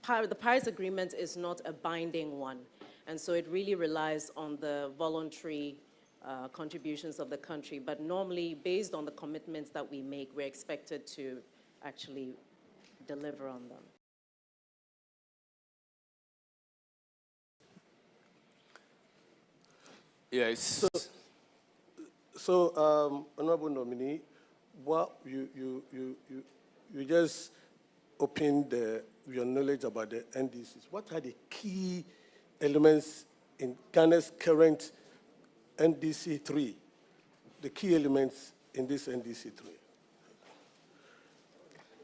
the Paris Agreement is not a binding one. And so it really relies on the voluntary contributions of the country. But normally, based on the commitments that we make, we're expected to actually deliver on them. Yes. So Honorable Nominee, what you just opened your knowledge about the NDCs. What are the key elements in Ghana's current NDC 3? The key elements in this NDC 3?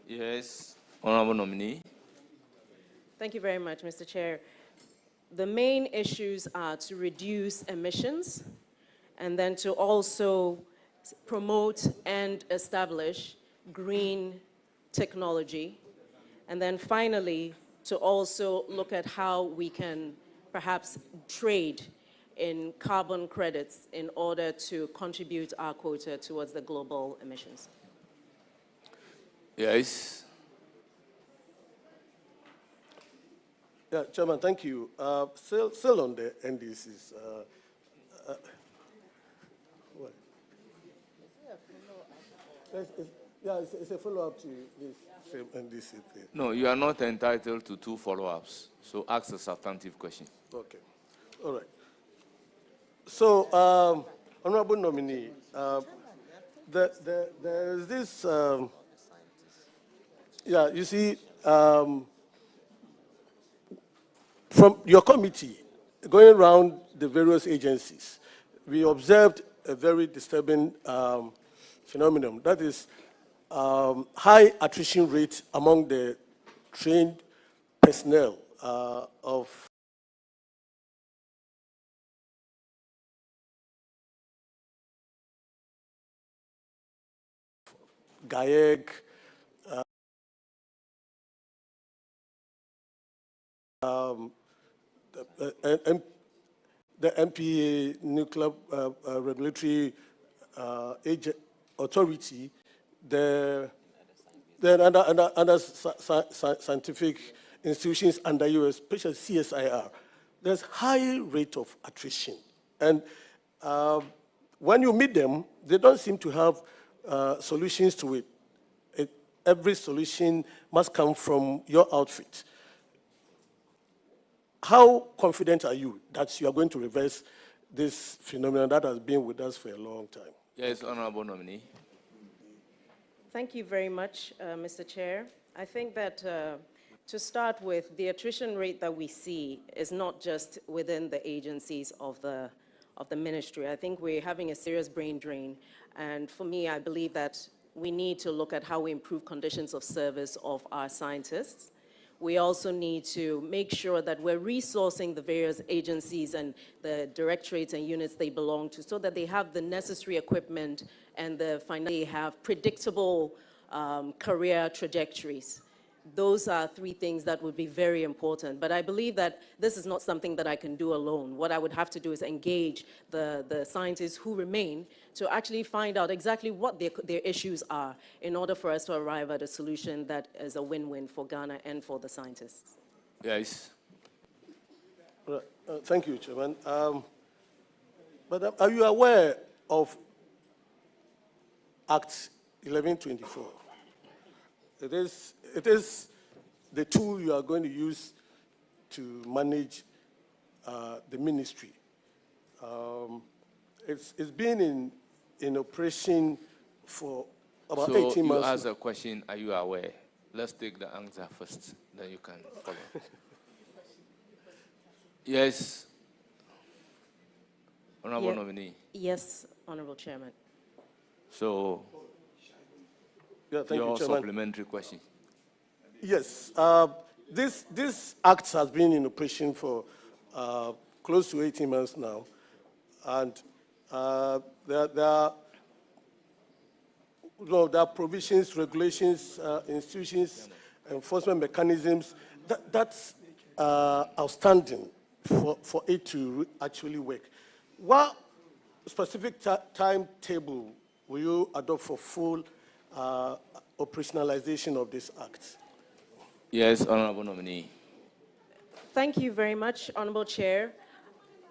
Yes, Honorable Nominee. Thank you very much, Mr. Chair. The main issues are to reduce emissions and then to also promote and establish green technology. And then finally, to also look at how we can perhaps trade in carbon credits in order to contribute our quota towards the global emissions. Yes. Yeah, Chairman, thank you. Still on the NDCs. What? It's a follow-up to this same NDC thing. No, you are not entitled to 2 follow-ups, so ask a substantive question. Okay. All right. So, Honorable Nominee, there is this, you see, from your committee, going around the various agencies, we observed a very disturbing phenomenon. That is high attrition rate among the trained personnel of GAEG, the MPA, Nuclear Regulatory Authority, the other scientific institutions under you, especially CSIR. There's high rate of attrition. And when you meet them, they don't seem to have solutions to it. Every solution must come from your outfit. How confident are you that you are going to reverse this phenomenon that has been with us for a long time? Yes, Honorable Nominee. Thank you very much, Mr. Chair. I think that to start with, the attrition rate that we see is not just within the agencies of the ministry. I think we're having a serious brain drain. And for me, I believe that we need to look at how we improve conditions of service of our scientists. We also need to make sure that we're resourcing the various agencies and the directorates and units they belong to so that they have the necessary equipment and they have predictable career trajectories. Those are 3 things that would be very important. But I believe that this is not something that I can do alone. What I would have to do is engage the scientists who remain to actually find out exactly what their issues are in order for us to arrive at a solution that is a win-win for Ghana and for the scientists. Yes. Thank you, Chairman. But are you aware of Act 1124? It is the tool you are going to use to manage the ministry. It's been in operation for about 18 months. So you ask a question, are you aware? Let's take the answer first, then you can follow. Yes. Honorable Nominee. Yes, Honorable Chairman. So, yeah, thank your you, Chairman. supplementary question. Yes. This act has been in operation for close to 18 months now. And there are provisions, regulations, institutions, enforcement mechanisms that's outstanding for it to actually work. What specific timetable will you adopt for full operationalization of this act? Yes, Honorable Nominee. Thank you very much, Honorable Chair.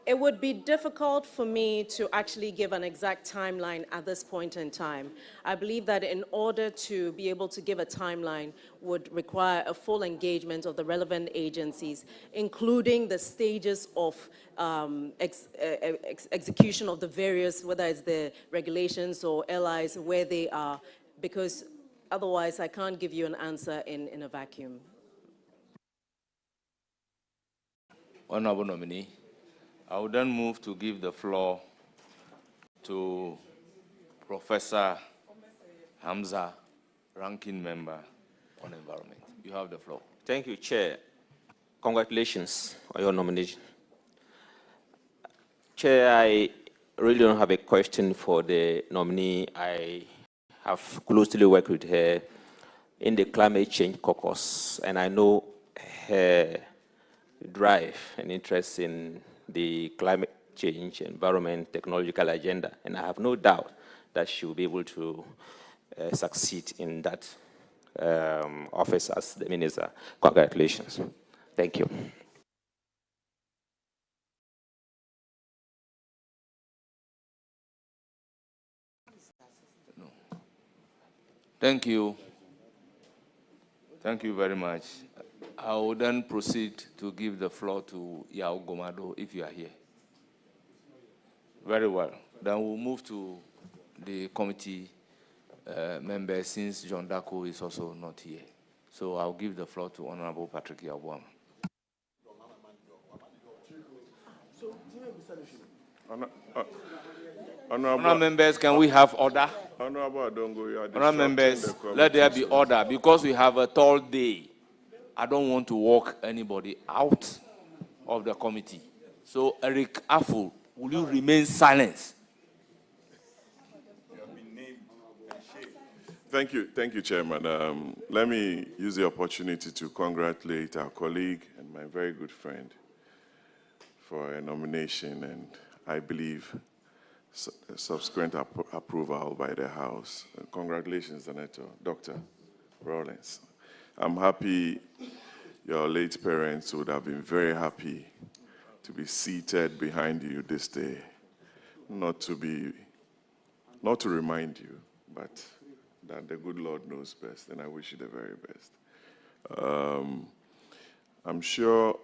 It would be difficult for me to actually give an exact timeline at this point in time. I believe that in order to be able to give a timeline would require a full engagement of the relevant agencies, including the stages of execution of the various, whether it's the regulations or LIs, where they are, because otherwise I can't give you an answer in a vacuum. Honorable nominee, I would then move to give the floor to Professor Hamza, Ranking Member on Environment. You have the floor. Thank you, Chair. Congratulations on your nomination. Chair, I really don't have a question for the nominee. I have closely worked with her in the Climate Change Caucus, and I know her drive and interest in the climate change, environment, technological agenda, and I have no doubt that she will be able to succeed in that office as the minister. Congratulations. Thank you. Thank you. Thank you very much. I will then proceed to give the floor to Yao Gomado, if you are here. Very well. Then we'll move to the committee members, since John Dako is also not here. So I'll give the floor to Honorable Patrick Yabuam. Honorable members, can we have order? Honorable Adongo, you are Honorable members, disrupting the committee. let there be order, because we have a tall day. I don't want to walk anybody out of the committee. So, Eric Afu, will you remain silent? Thank you, Chairman. Let me use the opportunity to congratulate our colleague and my very good friend for a nomination, and I believe subsequent approval by the House. Congratulations, Senator Dr. Rawlings. I'm happy your late parents would have been very happy to be seated behind you this day. Not to remind you, but that the good Lord knows best, and I wish you the very best. I'm sure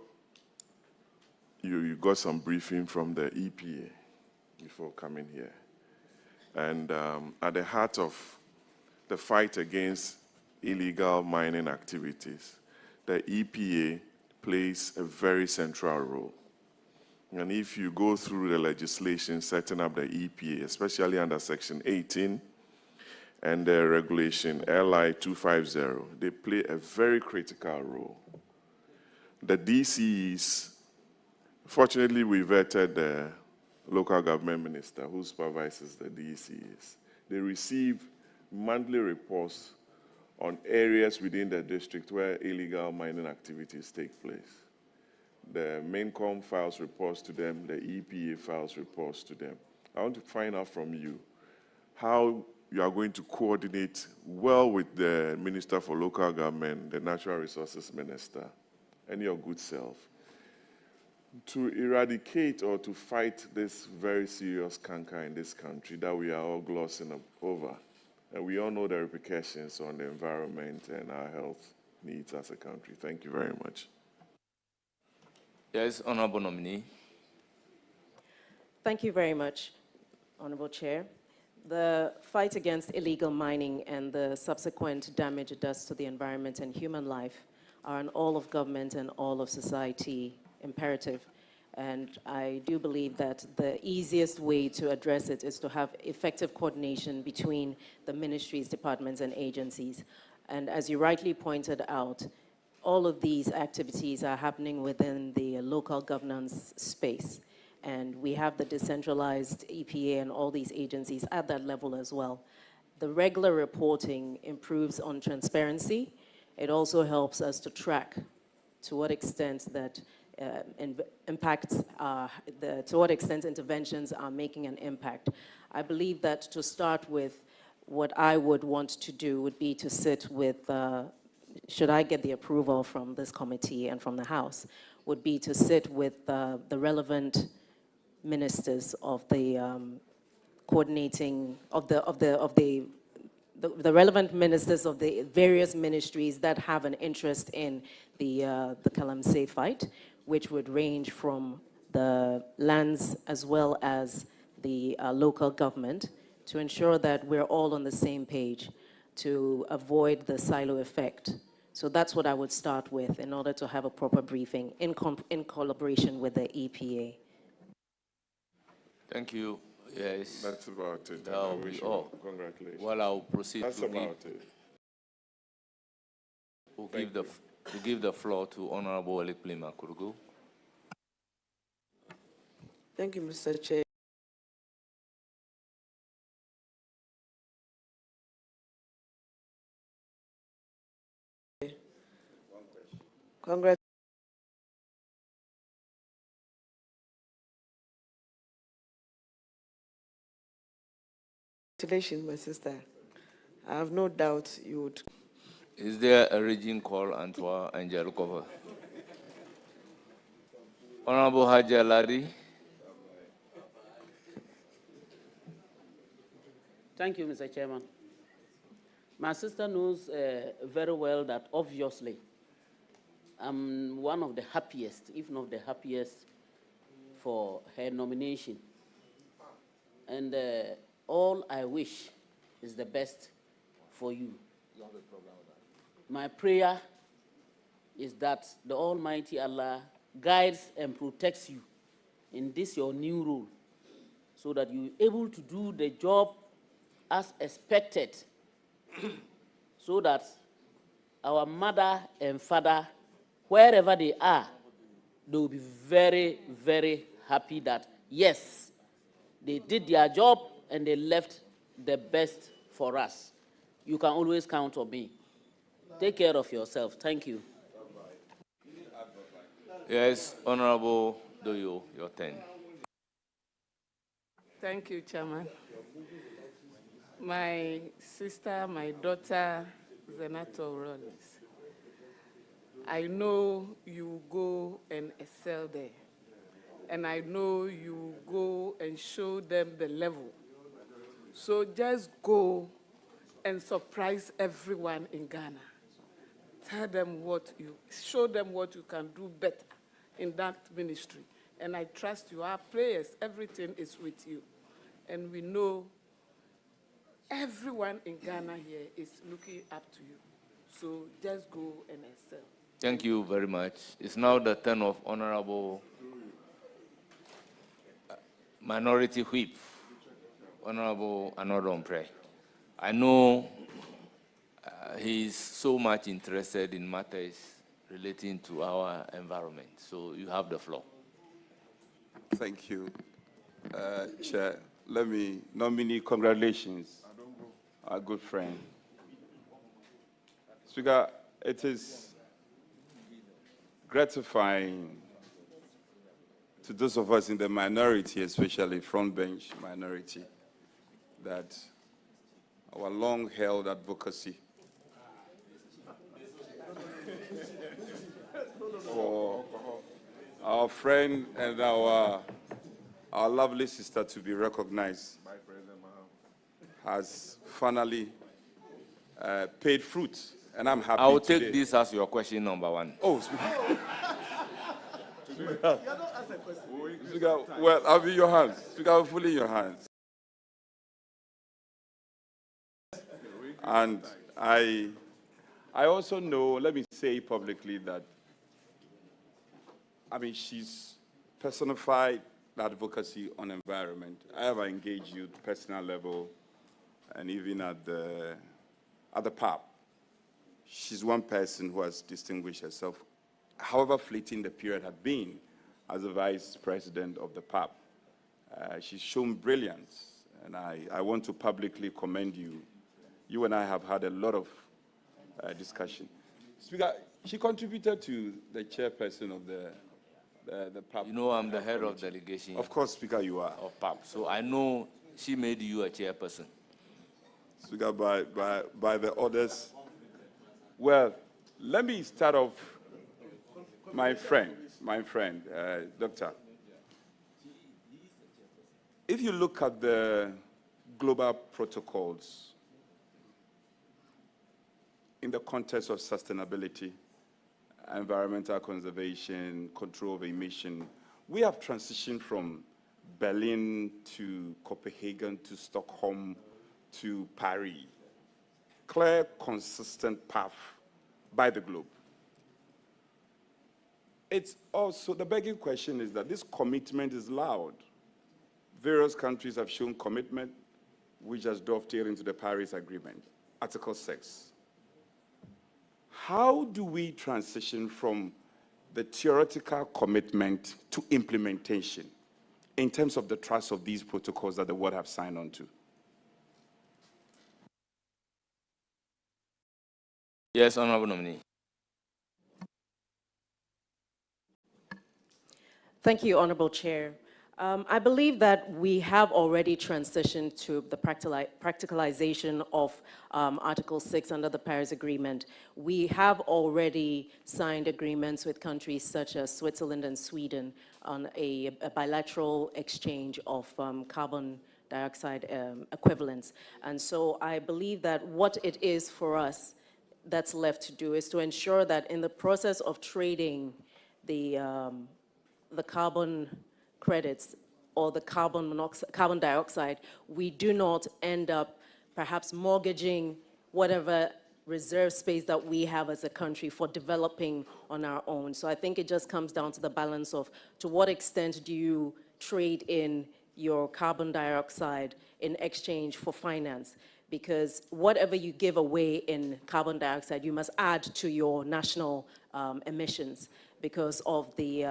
you got some briefing from the EPA before coming here. And at the heart of the fight against illegal mining activities, the EPA plays a very central role. And if you go through the legislation setting up the EPA, especially under Section 18 and the regulation LI 250, they play a very critical role. The DCEs, fortunately, we vetted the local government minister who supervises the DCEs. They receive monthly reports on areas within the district where illegal mining activities take place. The MAINCOM files reports to them, the EPA files reports to them. I want to find out from you how you are going to coordinate well with the Minister for Local Government, the Natural Resources Minister, and your good self, to eradicate or to fight this very serious canker in this country that we are all glossing over. And we all know the repercussions on the environment and our health needs as a country. Thank you very much. Yes, Honorable nominee. Thank you very much, Honorable Chair. The fight against illegal mining and the subsequent damage it does to the environment and human life are an all of government and all of society imperative. And I do believe that the easiest way to address it is to have effective coordination between the ministries, departments, and agencies. And as you rightly pointed out, all of these activities are happening within the local governance space. And we have the decentralized EPA and all these agencies at that level as well. The regular reporting improves on transparency. It also helps us to track to what extent that to what extent interventions are making an impact. I believe that to start with, what I would want to do would be to sit with should I get the approval from this committee and from the House, would be to sit with the relevant ministers of the coordinating, of the relevant ministers of the various ministries that have an interest in the Galamsey fight, which would range from the lands as well as the local government, to ensure that we're all on the same page to avoid the silo effect. So that's what I would start with in order to have a proper briefing in collaboration with the EPA. Thank you. Yes. That's about it. That I will wish be you all. Congratulations. Well, I'll proceed That's to about it. give the floor to Honorable Eliplima Kurugu. Thank you, Mr. Chair. Congratulations, my sister. I have no doubt you would. Is there a region called Antwa Angel Cover? Honorable Haji Ladi. Thank you, Mr. Chairman. My sister knows very well that obviously I'm one of the happiest, if not the happiest, for her nomination. And all I wish is the best for you. My prayer is that the Almighty Allah guides and protects you in this your new role, so that you're able to do the job as expected, so that our mother and father, wherever they are, they will be very, very happy that, yes, they did their job and they left the best for us. You can always count on me. Take care of yourself. Thank you. Yes, Honorable Doyo, your turn. Thank you, Chairman. My sister, my daughter, Zenato Rollins, I know you go and excel there. And I know you go and show them the level. So just go and surprise everyone in Ghana. Tell them show them what you can do better in that ministry. And I trust you. Our prayers, everything is with you. And we know everyone in Ghana here is looking up to you. So just go and excel. Thank you very much. It's now the turn of Honorable Minority Whip, Honorable Anodon Pray. I know he's so much interested in matters relating to our environment. So you have the floor. Thank you, Chair. Let me nominate congratulations, our good friend. Speaker, it is gratifying to those of us in the minority, especially front bench minority, that our long-held advocacy for our friend and our lovely sister to be recognized has finally paid fruit, and I'm happy. I will today. take this as your question number one. Oh, Speaker, well, I'll be in your hands. Speaker, I'll fully in your hands. And I also know, let me say publicly that, she's personified advocacy on environment. I have engaged you at personal level and even at the PAP. She's one person who has distinguished herself, however fleeting the period had been, as the vice president of the PAP. She's shown brilliance, and I want to publicly commend you. You and I have had a lot of discussion. Speaker, she contributed to the chairperson of the PAP. You know I'm the head of delegation. Of course, Speaker, you are. Of PAP. So I know she made you a chairperson. Speaker, by the orders. Well, Let me start off, my friend, Doctor. If you look at the global protocols in the context of sustainability, environmental conservation, control of emission, we have transitioned from Berlin to Copenhagen to Stockholm to Paris. Clear, consistent path by the globe. It's also, the begging question is that this commitment is loud. Various countries have shown commitment, which has dovetailed into the Paris Agreement, Article 6. How do we transition from the theoretical commitment to implementation in terms of the trust of these protocols that the world have signed on to? Yes, Honorable Nominee. Thank you, Honorable Chair. I believe that we have already transitioned to the practicalization of Article 6 under the Paris Agreement. We have already signed agreements with countries such as Switzerland and Sweden on a bilateral exchange of carbon dioxide equivalents. And so I believe that what it is for us that's left to do is to ensure that in the process of trading the carbon credits or the carbon dioxide, we do not end up perhaps mortgaging whatever reserve space that we have as a country for developing on our own. So I think it just comes down to the balance of to what extent do you trade in your carbon dioxide in exchange for finance? Because whatever you give away in carbon dioxide, you must add to your national emissions because of the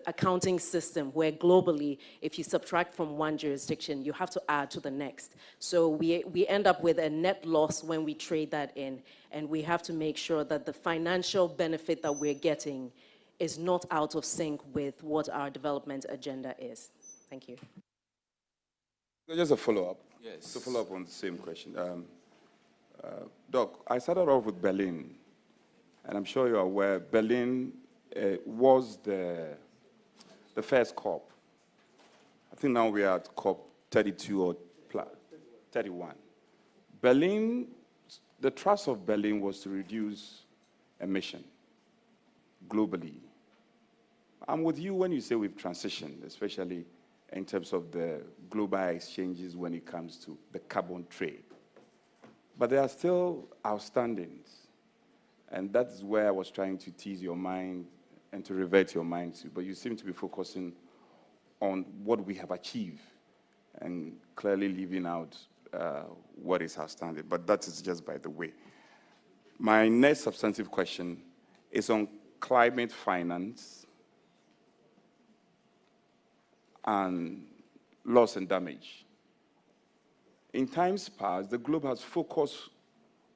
accounting system where globally, if you subtract from one jurisdiction, you have to add to the next. So we end up with a net loss when we trade that in, and we have to make sure that the financial benefit that we're getting is not out of sync with what our development agenda is. Thank you. Just a follow-up. Yes. To follow up on the same question. Doc, I started off with Berlin, and I'm sure you're aware, Berlin was the first COP. I think now we are at COP 32 or 31. Berlin, the thrust of Berlin was to reduce emission globally. I'm with you when you say we've transitioned, especially in terms of the global exchanges when it comes to the carbon trade. But there are still outstandings. And that's where I was trying to tease your mind and to revert your mind to. But you seem to be focusing on what we have achieved and clearly leaving out what is outstanding. But that is just by the way. My next substantive question is on climate finance and loss and damage. In times past, the globe has focused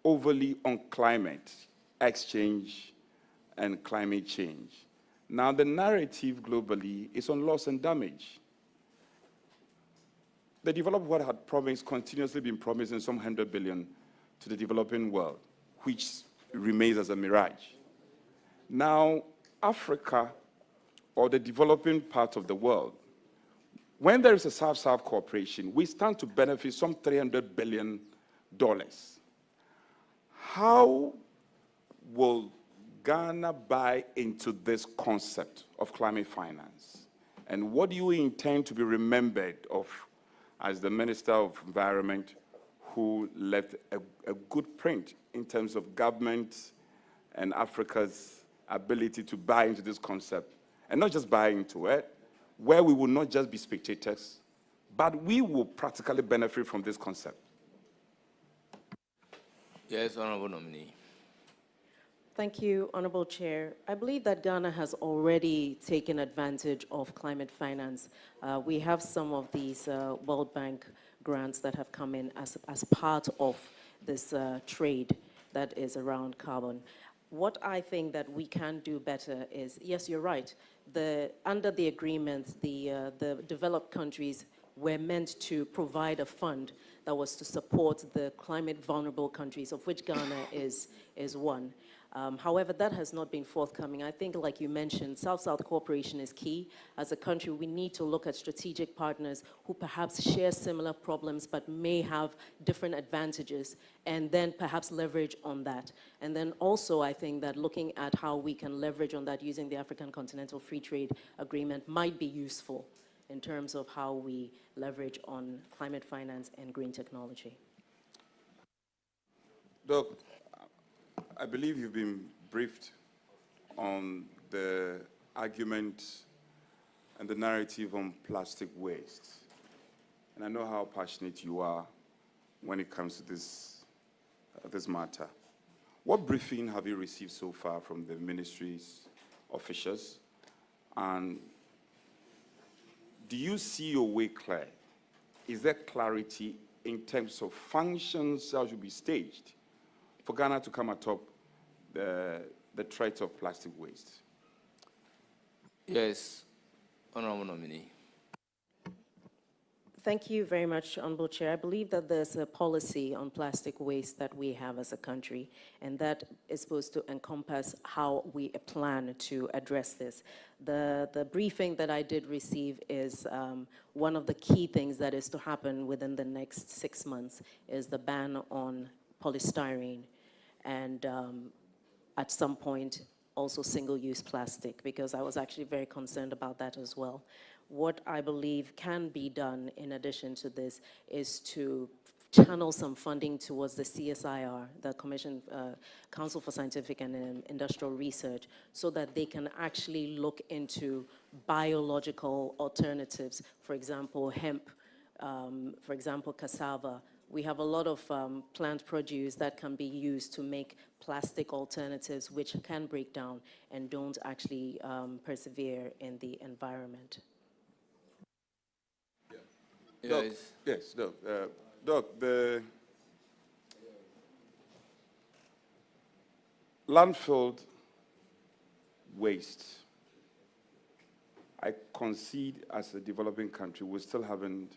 overly on climate exchange and climate change. Now the narrative globally is on loss and damage. The developed world had promised, continuously been promising some 100 billion to the developing world, which remains as a mirage. Now, Africa, or the developing part of the world, when there is a South-South cooperation, we stand to benefit some $300 billion. How will Ghana buy into this concept of climate finance? And what do you intend to be remembered of as the Minister of Environment who left a good print in terms of government and Africa's ability to buy into this concept, and not just buy into it, where we will not just be spectators, but we will practically benefit from this concept? Yes, Honorable Nominee. Thank you, Honorable Chair. I believe that Ghana has already taken advantage of climate finance. We have some of these World Bank grants that have come in as part of this trade that is around carbon. What I think that we can do better is, yes, you're right, under the agreement, the developed countries were meant to provide a fund that was to support the climate vulnerable countries, of which Ghana is one. However, that has not been forthcoming. I think, like you mentioned, South-South cooperation is key. As a country, we need to look at strategic partners who perhaps share similar problems but may have different advantages, and then perhaps leverage on that. And then also, I think that looking at how we can leverage on that using the African Continental Free Trade Agreement might be useful in terms of how we leverage on climate finance and green technology. Doc, I believe you've been briefed on the argument and the narrative on plastic waste. And I know how passionate you are when it comes to this matter. What briefing have you received so far from the ministry's officials? And do you see your way clear? Is there clarity in terms of functions that should be staged for Ghana to come atop the threat of plastic waste? Yes, Honorable Nominee. Thank you very much, Honorable Chair. I believe that there's a policy on plastic waste that we have as a country, and that is supposed to encompass how we plan to address this. The briefing that I did receive is one of the key things that is to happen within the next 6 months is the ban on polystyrene, and at some point also single-use plastic, because I was actually very concerned about that as well. What I believe can be done in addition to this is to channel some funding towards the CSIR, the Council for Scientific and Industrial Research, so that they can actually look into biological alternatives, for example, hemp, for example, cassava. We have a lot of plant produce that can be used to make plastic alternatives which can break down and don't actually persevere in the environment. Yes. Yes, Doc. Doc, the landfill waste, I concede as a developing country, we still haven't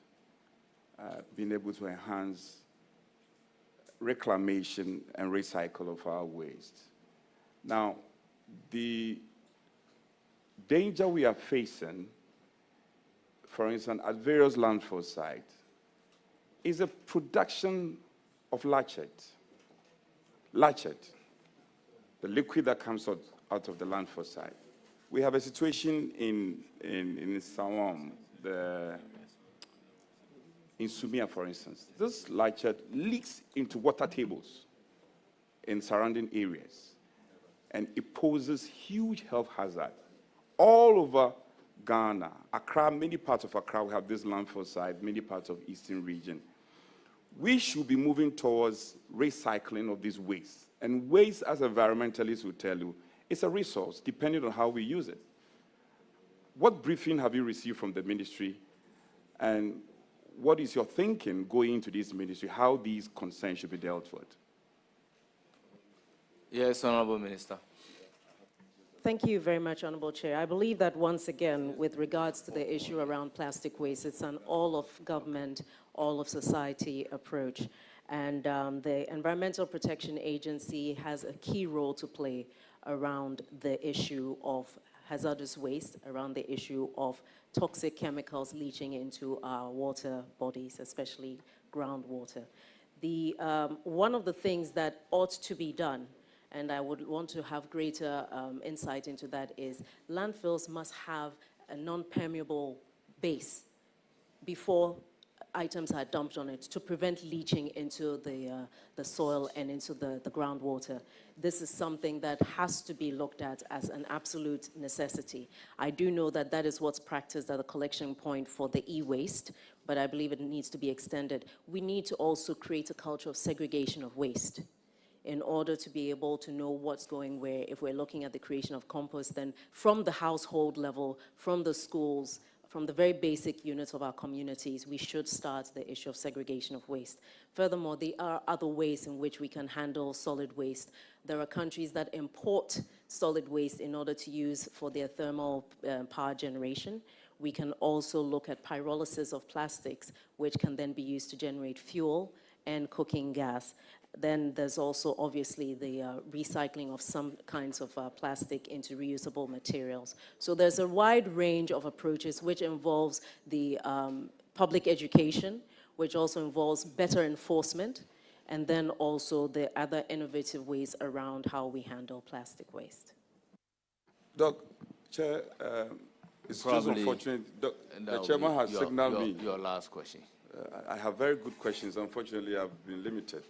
been able to enhance reclamation and recycle of our waste. Now, the danger we are facing, for instance, at various landfill sites, is the production of latchet. Latchet, the liquid that comes out of the landfill site. We have a situation in Sawam, in Sumia, for instance. This latchet leaks into water tables in surrounding areas, and it poses huge health hazard all over Ghana. Accra, many parts of Accra, we have this landfill site, many parts of Eastern region. We should be moving towards recycling of this waste. And waste, as environmentalists will tell you, is a resource, depending on how we use it. What briefing have you received from the ministry, and what is your thinking going into this ministry, how these concerns should be dealt with? Yes, Honorable Minister. Thank you very much, Honorable Chair. I believe that once again, with regards to the issue around plastic waste, it's an all-of-government, all-of-society approach. And the Environmental Protection Agency has a key role to play around the issue of hazardous waste, around the issue of toxic chemicals leaching into our water bodies, especially groundwater. One of the things that ought to be done, and I would want to have greater insight into that, is landfills must have a non-permeable base before items are dumped on it to prevent leaching into the soil and into the groundwater. This is something that has to be looked at as an absolute necessity. I do know that that is what's practiced at the collection point for the e-waste, but I believe it needs to be extended. We need to also create a culture of segregation of waste in order to be able to know what's going where. If we're looking at the creation of compost, then from the household level, from the schools, from the very basic units of our communities, we should start the issue of segregation of waste. Furthermore, there are other ways in which we can handle solid waste. There are countries that import solid waste in order to use for their thermal power generation. We can also look at pyrolysis of plastics, which can then be used to generate fuel and cooking gas. Then there's also obviously the recycling of some kinds of plastic into reusable materials. So there's a wide range of approaches which involves the public education, which also involves better enforcement, and then also the other innovative ways around how we handle plastic waste. Doc, Chair, it's just unfortunate. Doc, the chairman has signaled me. Your last question. I have very good questions. Unfortunately, I've been limited.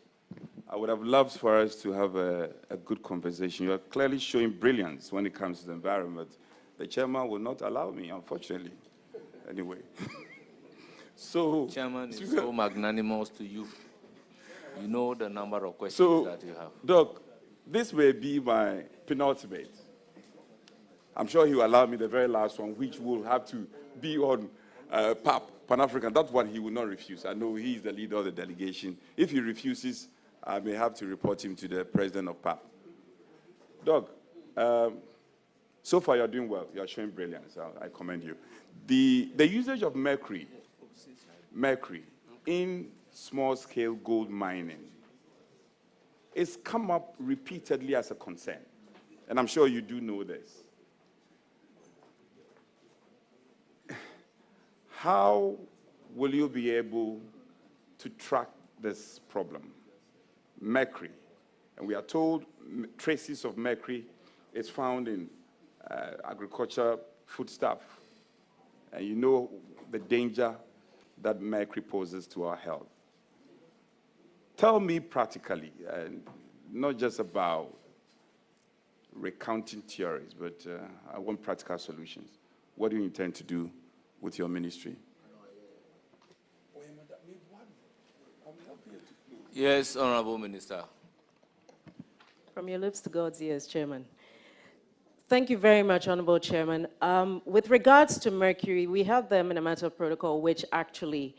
I would have loved for us to have a good conversation. You are clearly showing brilliance when it comes to the environment. The chairman will not allow me, unfortunately. Anyway. So, Chairman is so magnanimous to you. You know the number of questions that you have. Doc, this may be my penultimate. I'm sure he will allow me the very last one, which will have to be on PAP, Pan-African. That's what he will not refuse. I know he is the leader of the delegation. If he refuses, I may have to report him to the president of PAP. Doc, so far you're doing well. You're showing brilliance. I commend you. The usage of mercury in small-scale gold mining is come up repeatedly as a concern. And I'm sure you do know this. How will you be able to track this problem? Mercury. And we are told traces of mercury is found in agriculture foodstuff. And you know the danger that mercury poses to our health. Tell me practically, not just about recounting theories, but I want practical solutions. What do you intend to do with your ministry? Yes, Honorable Minister. From your lips to God's ears, Chairman. Thank you very much, Honorable Chairman. With regards to mercury, we have the Minamata Protocol, which actually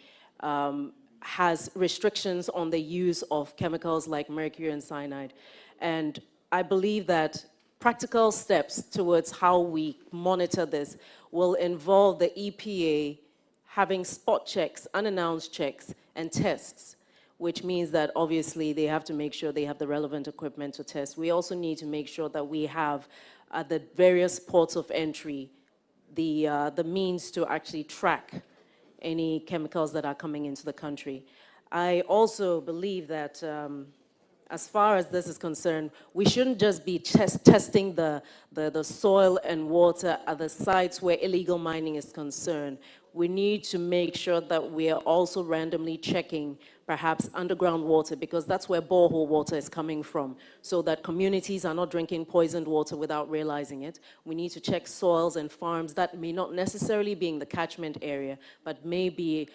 has restrictions on the use of chemicals like mercury and cyanide. And I believe that practical steps towards how we monitor this will involve the EPA having spot checks, unannounced checks, and tests, which means that obviously they have to make sure they have the relevant equipment to test. We also need to make sure that we have at the various ports of entry the means to actually track any chemicals that are coming into the country. I also believe that as far as this is concerned, we shouldn't just be testing the soil and water at the sites where illegal mining is concerned. We need to make sure that we are also randomly checking perhaps underground water, because that's where borehole water is coming from, so that communities are not drinking poisoned water without realizing it. We need to check soils and farms that may not necessarily be in the catchment area, but may be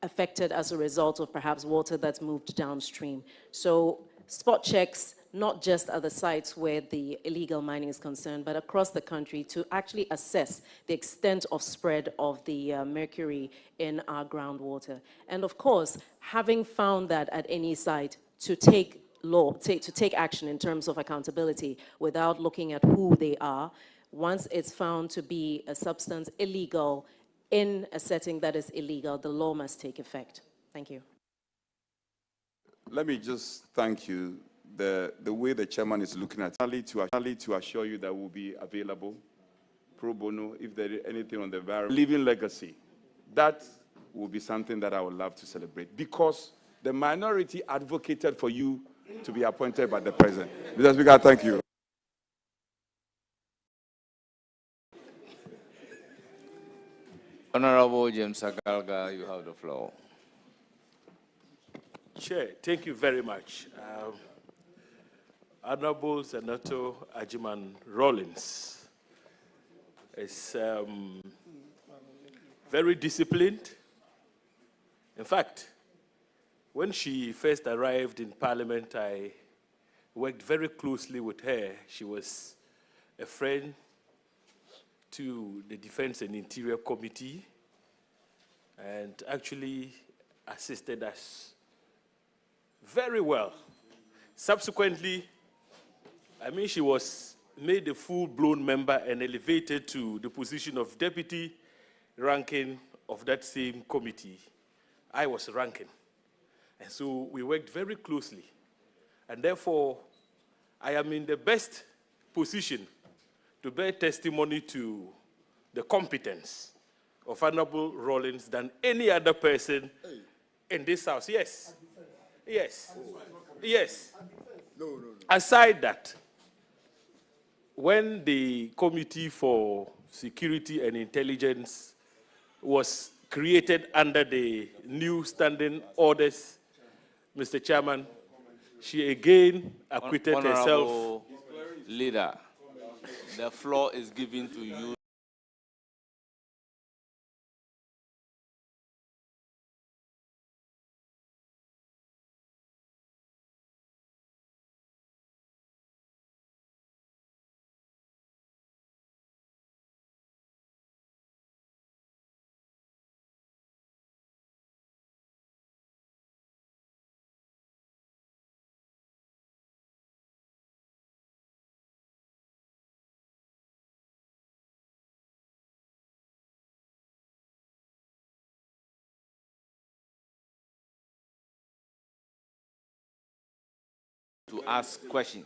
affected as a result of perhaps water that's moved downstream. So spot checks, not just at the sites where the illegal mining is concerned, but across the country to actually assess the extent of spread of the mercury in our groundwater. And of course, having found that at any site, to take action in terms of accountability without looking at who they are. Once it's found to be a substance illegal in a setting that is illegal, the law must take effect. Thank you. Let me just thank you. The way the chairman is looking at it, to assure you that we'll be available pro bono if there is anything on the environment. Living legacy, that will be something that I would love to celebrate, because the minority advocated for you to be appointed by the president. Mr. Speaker, thank you. Honorable James Agalga, you have the floor. Chair, thank you very much. Honorable Senator Ajiman Rawlings is very disciplined. In fact, when she first arrived in Parliament, I worked very closely with her. She was a friend to the Defense and Interior Committee and actually assisted us very well. Subsequently, she was made a full-blown member and elevated to the position of deputy ranking of that same committee. I was ranking. And so we worked very closely. And therefore, I am in the best position to bear testimony to the competence of Honorable Rawlings than any other person in this house. Yes. Yes. Yes. Aside that, when the Committee for Security and Intelligence was created under the new standing orders, Mr. Chairman, she again acquitted herself. Honorable Leader, the floor is given to you. To ask questions.